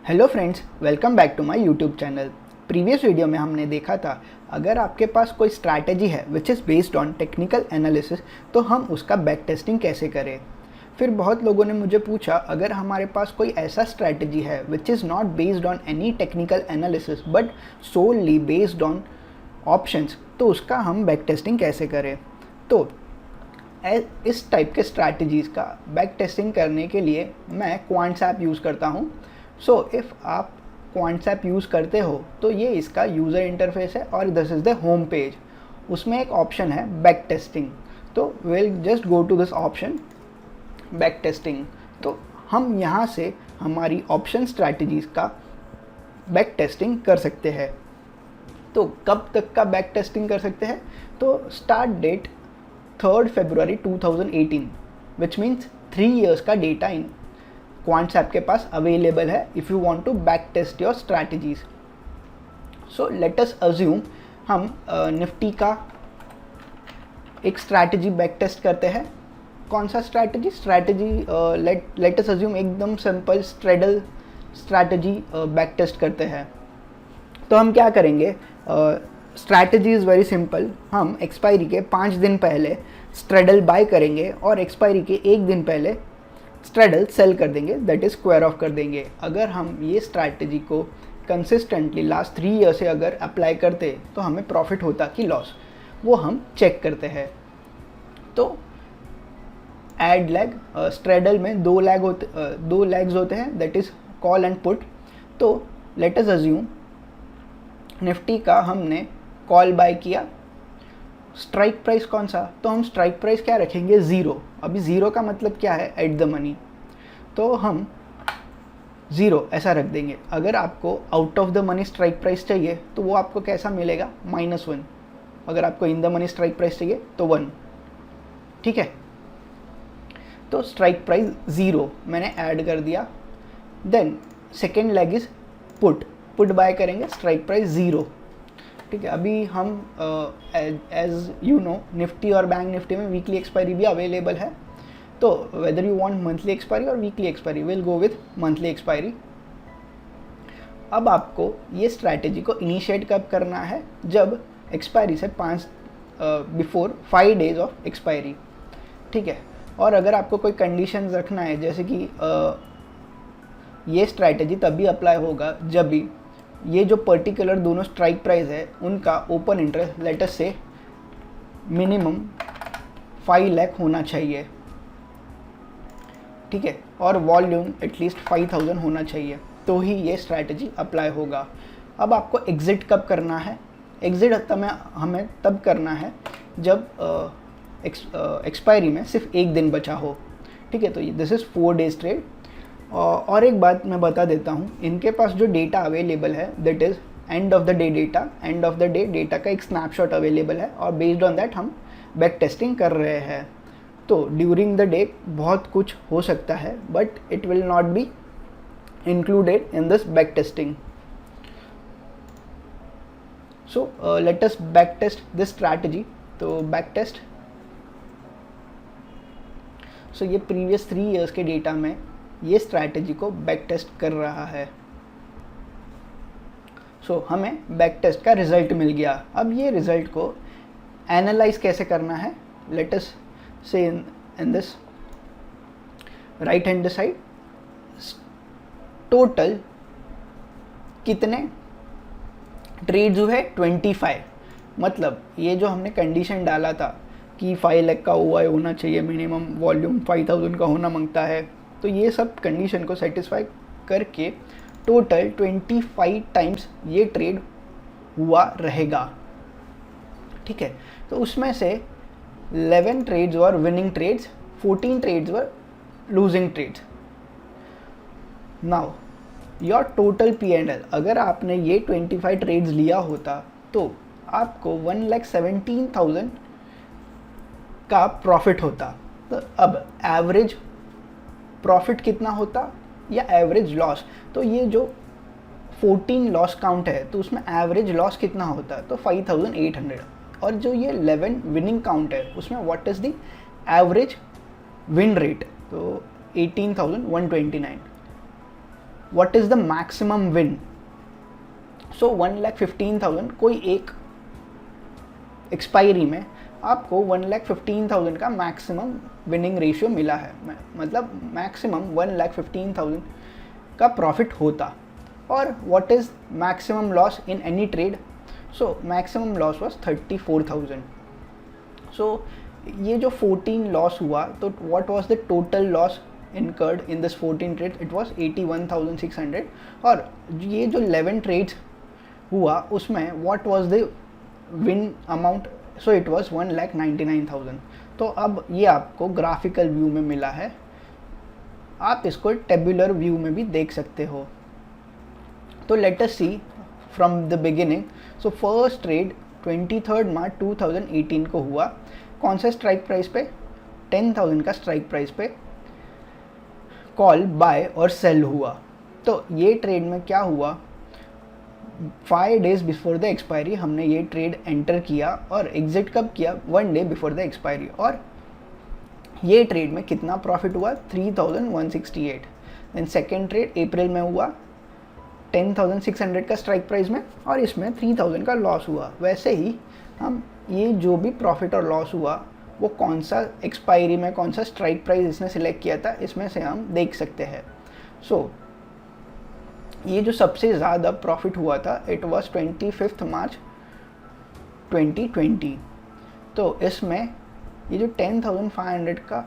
Hello friends, welcome back to my YouTube channel. Previous video में हमने देखा था अगर आपके पास कोई स्ट्रैटेजी है which is based on technical analysis तो हम उसका बैक टेस्टिंग कैसे करें। फिर बहुत लोगों ने मुझे पूछा अगर हमारे पास कोई ऐसा स्ट्रैटेजी है which is not based on any technical analysis but solely based on options तो उसका हम बैक टेस्टिंग कैसे करें। तो इस टाइप के स्ट्रैटेजीज़ का बैक टेस्टिंग करने के लिए मैं क्वांट्स ऐप यूज़ करता हूँ। सो इफ़ आप क्वांट्स ऐप यूज़ करते हो तो ये इसका यूज़र इंटरफेस है और this is the home page. उसमें एक ऑप्शन है बैक टेस्टिंग, तो will just go to this option back testing. तो हम यहाँ से हमारी ऑप्शन स्ट्रैटेजीज़ का बैक टेस्टिंग कर सकते हैं। तो कब तक का बैक टेस्टिंग कर सकते हैं? तो start date 3rd February 2018 which means 3 years का डेटा इन क्वांट्स ऐप के पास अवेलेबल है if you want to back test your strategies. So let us assume हम निफ्टी का एक स्ट्रैटेजी बैक टेस्ट करते हैं। कौन सा स्ट्रैटेजी लेट अस अज्यूम एकदम simple straddle strategy back test करते हैं। तो हम क्या करेंगे, स्ट्रैटेजी इज़ वेरी सिंपल। हम एक्सपायरी के 5 दिन पहले स्ट्रेडल बाय करेंगे और एक्सपायरी के 1 दिन पहले स्ट्रेडल सेल कर देंगे, दैट इज़ स्क्वायर ऑफ कर देंगे। अगर हम ये स्ट्रैटेजी को कंसिस्टेंटली लास्ट 3 ईयर से अगर अप्लाई करते तो हमें प्रॉफिट होता कि लॉस, वो हम चेक करते हैं। तो एड लैग स्ट्रेडल में 2 लेग्स होते हैं, that is call and put. तो लेट अस अज्यूम निफ्टी का हमने कॉल बाय किया। स्ट्राइक प्राइस कौन सा? तो हम स्ट्राइक प्राइस क्या रखेंगे? 0। अभी 0 का मतलब क्या है? Eight the money. तो हम 0 ऐसा रख देंगे। अगर आपको out of the money strike price चाहिए तो वो आपको कैसा मिलेगा? -1। अगर आपको in the money strike price चाहिए तो 1। ठीक है, तो स्ट्राइक प्राइस 0 मैंने ऐड कर दिया। Then second leg is put buy करेंगे, स्ट्राइक प्राइस 0। ठीक है, अभी हम एज यू नो निफ्टी और बैंक निफ्टी में वीकली एक्सपायरी भी अवेलेबल है। तो whether you want monthly expiry और weekly expiry, will go with monthly expiry. अब आपको ये स्ट्रैटेजी को इनिशिएट कब करना है? जब एक्सपायरी से बिफोर 5 days ऑफ एक्सपायरी। ठीक है, और अगर आपको कोई कंडीशन रखना है जैसे कि ये स्ट्रैटेजी तभी अप्लाई होगा जब भी ये जो पर्टिकुलर दोनों स्ट्राइक प्राइस है उनका ओपन इंटरेस्ट लेट अस से मिनिमम 5 लाख होना चाहिए। ठीक है, और वॉल्यूम एटलीस्ट 5000 होना चाहिए, तो ही ये स्ट्रैटेजी अप्लाई होगा। अब आपको एग्ज़िट कब करना है? एग्ज़िट हमें तब करना है जब एक्सपायरी में सिर्फ 1 दिन बचा हो। ठीक है, तो दिस इज़ 4 days ट्रेड। और एक बात मैं बता देता हूँ, इनके पास जो डेटा अवेलेबल है that is end of the day data. End of the day data का एक स्नैपशॉट अवेलेबल है और बेस्ड ऑन दैट हम बैक टेस्टिंग कर रहे हैं। तो ड्यूरिंग द डे बहुत कुछ हो सकता है but it will not be included in this back testing. So let us back test this strategy. तो बैक टेस्ट, सो ये प्रीवियस 3 years के डेटा में ये स्ट्रैटेजी को बैक टेस्ट कर रहा है। सो हमें बैक टेस्ट का रिजल्ट मिल गया। अब ये रिजल्ट को एनालाइज कैसे करना है? लेट अस से in this right hand side total कितने ट्रेड्स हुए? 25। मतलब ये जो हमने कंडीशन डाला था कि 5 लाख का ओआई होना चाहिए, मिनिमम वॉल्यूम 5000 का होना मांगता है, तो ये सब कंडीशन को सेटिस्फाई करके टोटल 25 टाइम्स ये ट्रेड हुआ रहेगा। ठीक है, तो उसमें से 11 trades were winning trades, 14 trades were losing trades. Now your total P&L, अगर आपने ये 25 ट्रेड्स लिया होता तो आपको 1,17,000 का प्रॉफिट होता। तो अब एवरेज प्रॉफिट कितना होता या एवरेज लॉस? तो ये जो 14 लॉस काउंट है तो उसमें एवरेज लॉस कितना होता है? तो 5800। और जो ये 11 विनिंग काउंट है उसमें what is the average win rate? तो 18,129। What is the maximum win. So 1,15,000 कोई एक एक्सपायरी में आपको 1,15,000 का मैक्सिमम विनिंग रेशियो मिला है, मतलब मैक्सिमम 1,15,000 का प्रॉफिट होता। और what is maximum loss in any trade. So maximum loss was 34,000। सो ये जो 14 लॉस हुआ, तो what was the total loss incurred in this 14 trades, it was 81,600। और ये जो 11 ट्रेड्स हुआ उसमें what was the win amount, so it was 1,99,000। तो अब ये आपको ग्राफिकल व्यू में मिला है, आप इसको टेबुलर व्यू में भी देख सकते हो। तो let us see from the beginning. So first trade 23 March 2018 को हुआ, कौन से स्ट्राइक प्राइस पे, 10,000 का स्ट्राइक प्राइस पे कॉल बाय और सेल हुआ। तो ये ट्रेड में क्या हुआ, 5 डेज बिफोर द एक्सपायरी हमने ये ट्रेड एंटर किया और एग्जिट कब किया, 1 डे बिफोर द एक्सपायरी। और ये ट्रेड में कितना प्रॉफिट हुआ, 3,168। देन सेकेंड ट्रेड अप्रैल में हुआ 10,600 का स्ट्राइक प्राइस में, और इसमें 3,000 का लॉस हुआ। वैसे ही हम ये जो भी प्रॉफिट और लॉस हुआ वो कौन सा एक्सपायरी में कौन सा स्ट्राइक प्राइस इसने सिलेक्ट किया था, इसमें से हम देख सकते हैं। सो ये जो सबसे ज़्यादा प्रॉफिट हुआ था, इट वाज 25 मार्च 2020। तो इसमें ये जो 10,500 का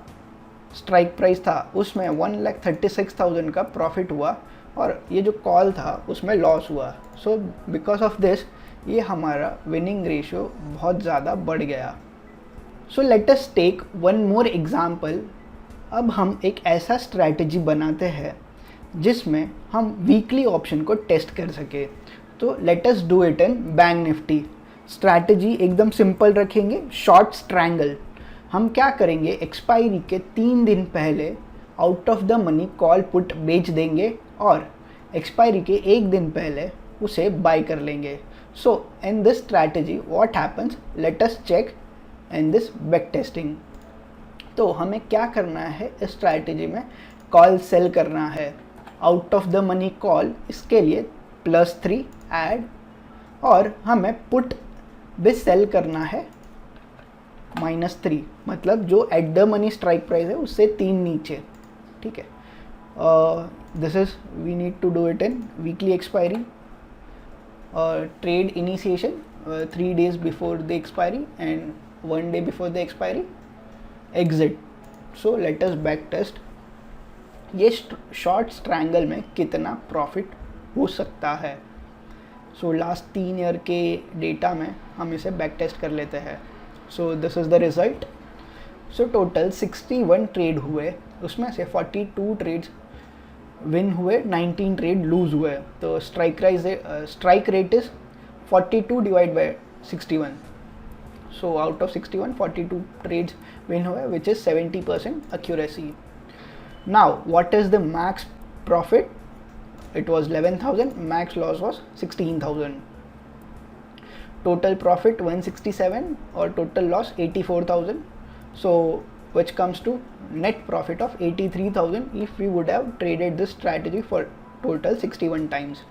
स्ट्राइक प्राइस था उसमें 1,36,000 का प्रॉफिट हुआ, और ये जो कॉल था उसमें लॉस हुआ। सो बिकॉज ऑफ दिस ये हमारा विनिंग रेशियो बहुत ज़्यादा बढ़ गया। So let us take one more example. अब हम एक ऐसा स्ट्रैटेजी बनाते हैं जिसमें हम वीकली ऑप्शन को टेस्ट कर सके। तो let us do it in bank Nifty. Strategy एकदम सिंपल रखेंगे, शॉर्ट स्ट्रैंगल। हम क्या करेंगे, एक्सपायरी के 3 दिन पहले out of the money call put बेच देंगे और एक्सपायरी के 1 दिन पहले उसे बाय कर लेंगे। So in this strategy what happens, let us check in this back testing. तो हमें क्या करना है, इस स्ट्रैटेजी में कॉल सेल करना है, out of the money call, इसके लिए +3 ऐड, और हमें पुट भी सेल करना है -3, मतलब जो at the money strike price है उससे 3 नीचे। ठीक है, this is we need to do it in weekly expiry. Trade initiation 3 days before the expiry and 1 day before the expiry exit. So let us back test ये short strangle में कितना profit हो सकता है। सो लास्ट 3 ईयर के data में हम इसे बैक टेस्ट कर लेते हैं। So this is the result. So total 61 trade हुए, उसमें से 42 ट्रेड्स विन हुए, 19 ट्रेड लूज़ हुए। तो strike rate is 42 divide by 61। So out of 61 42 trades win हुए, which is 70% accuracy. Now what is the max profit? It was 11,000, max loss was 16,000. Total profit 167 or total loss 84,000. So which comes to net profit of 83,000 if we would have traded this strategy for total 61 times.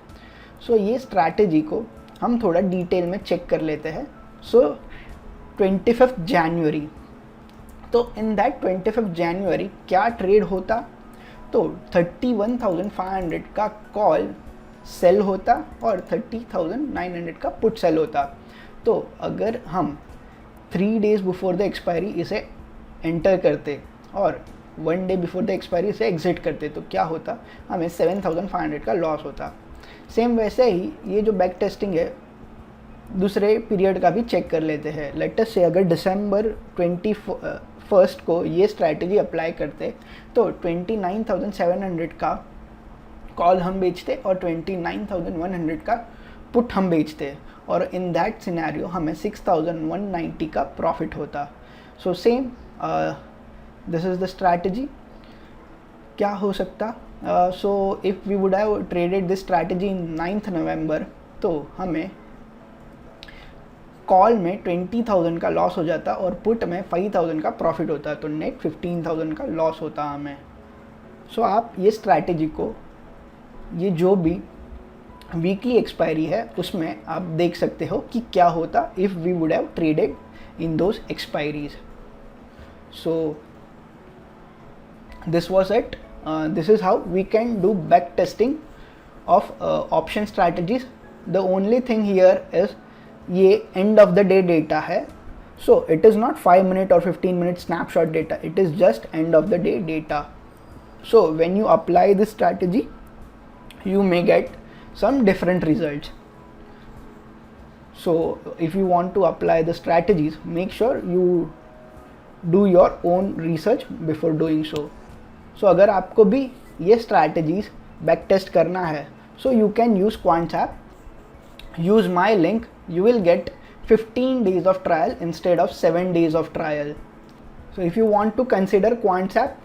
So ये strategy को हम थोड़ा detail में check कर लेते हैं। So 25th January, तो in that 25th जनवरी क्या ट्रेड होता, तो 31,500 का कॉल सेल होता और 30,900 का पुट सेल होता। तो अगर हम 3 days बिफोर द एक्सपायरी इसे एंटर करते और 1 day बिफोर द एक्सपायरी इसे एग्जिट करते तो क्या होता, हमें 7,500 का लॉस होता। सेम वैसे ही ये जो बैक टेस्टिंग है दूसरे पीरियड का भी चेक कर लेते हैं। लेट अस से अगर दिसंबर 21 को ये स्ट्रैटेजी अप्लाई करते तो 29,700 का कॉल हम बेचते और 29,100 का पुट हम बेचते, और इन दैट सिनेरियो हमें 6,190 का प्रॉफिट होता। So same this is the strategy. क्या हो सकता, so if we would have traded this strategy in 9th November, तो हमें कॉल में 20,000 का लॉस हो जाता और पुट में 5,000 का प्रॉफिट होता, तो नेट 15,000 का लॉस होता हमें। सो आप ये स्ट्रैटेजी को ये जो भी वीकली एक्सपायरी है उसमें आप देख सकते हो कि क्या होता if we would have traded in those expiries. So this was it. This is how we can do back testing of option strategies. The only thing here is ये end of the day data है, so it is not 5 minute or 15 minute snapshot data, it is just end of the day data. So when you apply this strategy you may get some different results. So if you want to apply the strategies, make sure you do your own research before doing so. So अगर आपको भी ये strategies back test करना है, so you can use QuantsApp. Use my link, you will get 15 days of trial instead of 7 days of trial. So if you want to consider QuantsApp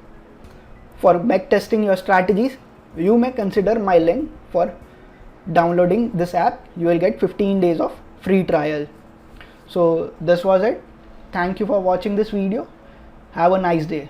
for back testing your strategies, you may consider my link for downloading this app. You will get 15 days of free trial. So this was it. Thank you for watching this video. Have a nice day.